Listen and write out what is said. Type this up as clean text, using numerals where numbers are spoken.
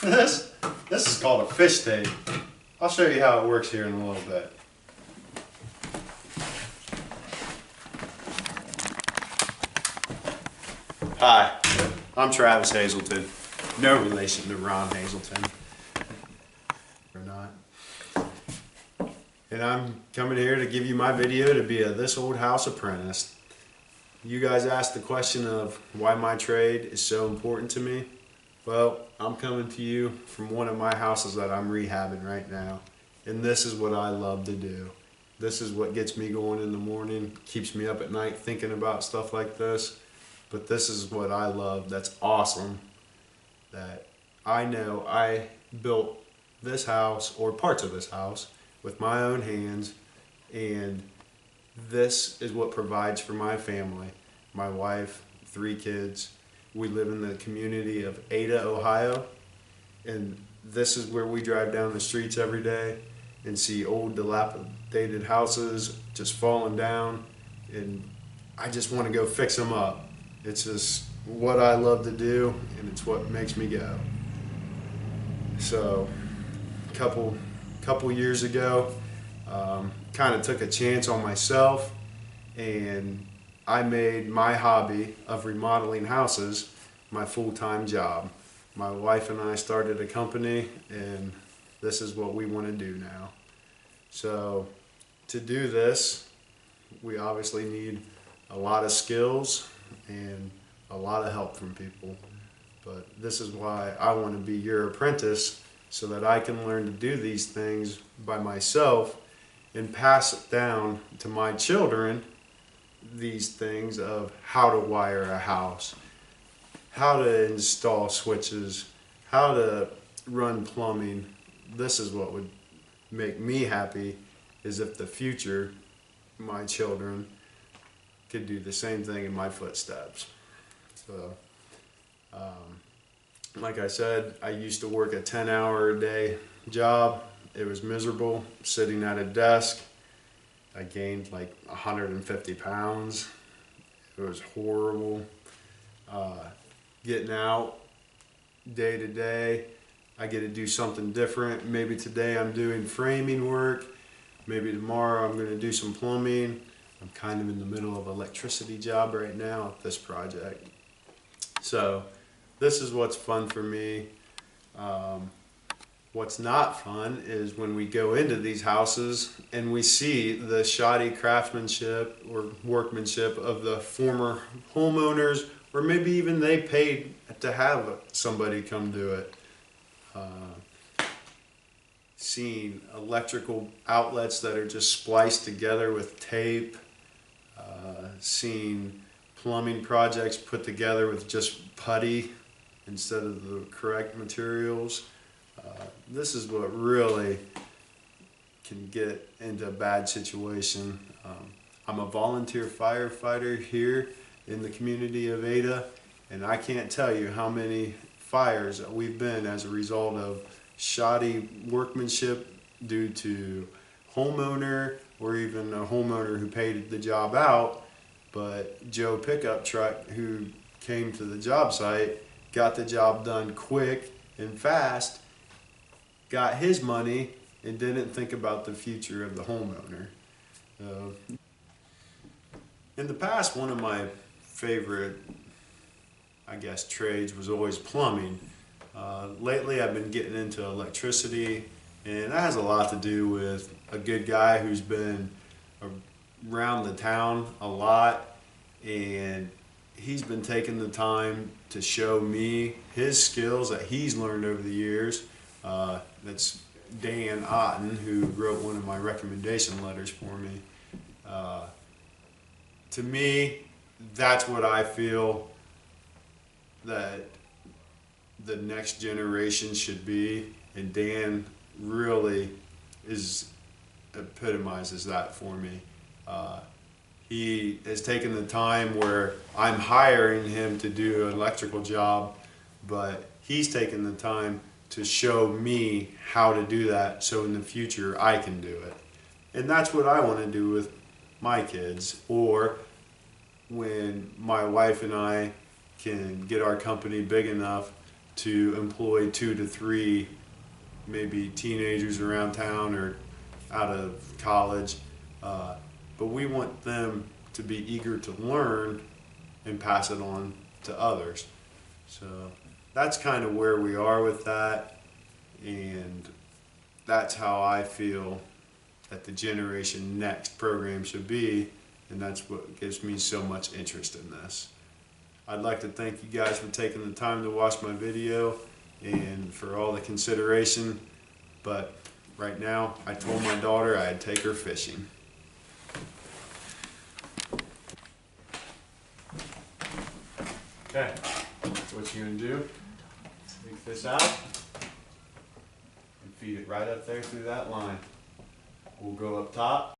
This, this is called a fish tape. I'll show you how it works here in a little bit. Hi, I'm Travis Hazelton. No relation to Ron Hazelton. Or not. And I'm coming here to give you my video to be a This Old House apprentice. You guys asked the question of why my trade is so important to me. Well, I'm coming to you from one of my houses that I'm rehabbing right now. And this is what I love to do. This is what gets me going in the morning, keeps me up at night thinking about stuff like this. But this is what I love that's awesome. That I know I built this house, or parts of this house, with my own hands. And this is what provides for my family. My wife, 3 kids. We live in the community of Ada, Ohio, and this is where we drive down the streets every day and see old dilapidated houses just falling down, and I just want to go fix them up. It's just what I love to do, and it's what makes me go. So a couple years ago, kind of took a chance on myself, and I made my hobby of remodeling houses my full-time job. My wife and I started a company, and this is what we want to do now. So to do this, we obviously need a lot of skills and a lot of help from people. But this is why I want to be your apprentice, so that I can learn to do these things by myself and pass it down to my children, these things of how to wire a house, how to install switches, how to run plumbing. This is what would make me happy, is if the future, my children, could do the same thing in my footsteps. So, like I said, I used to work a 10-hour-a-day job. It was miserable, sitting at a desk. I gained like 150 pounds. It was horrible. Getting out day to day, I get to do something different. Maybe today I'm doing framing work. Maybe tomorrow I'm going to do some plumbing. I'm kind of in the middle of an electricity job right now at this project. So this is what's fun for me. What's not fun is when we go into these houses and we see the shoddy craftsmanship or workmanship of the former homeowners, or maybe even they paid to have somebody come do it. Seeing electrical outlets that are just spliced together with tape. Seeing plumbing projects put together with just putty instead of the correct materials. This is what really can get into a bad situation. I'm a volunteer firefighter here in the community of Ada, and I can't tell you how many fires that we've been as a result of shoddy workmanship due to homeowner, or even a homeowner who paid the job out, but Joe pickup truck who came to the job site got the job done quick and fast, got his money, and didn't think about the future of the homeowner. In the past, one of my favorite, I guess, trades was always plumbing. Lately I've been getting into electricity, and that has a lot to do with a good guy who's been around the town a lot, and he's been taking the time to show me his skills that he's learned over the years. That's Dan Otten, who wrote one of my recommendation letters for me. To me, that's what I feel that the next generation should be, and Dan really epitomizes that for me. He has taken the time where I'm hiring him to do an electrical job, but he's taken the time to show me how to do that, so in the future I can do it. And that's what I want to do with my kids, or when my wife and I can get our company big enough to employ 2 to 3 maybe teenagers around town or out of college, but we want them to be eager to learn and pass it on to others. So that's kind of where we are with that, and that's how I feel that the Generation Next program should be, and that's what gives me so much interest in this. I'd like to thank you guys for taking the time to watch my video and for all the consideration, but right now I told my daughter I'd take her fishing. Okay, so what you're going to do, take this out and feed it right up there through that line. We'll go up top.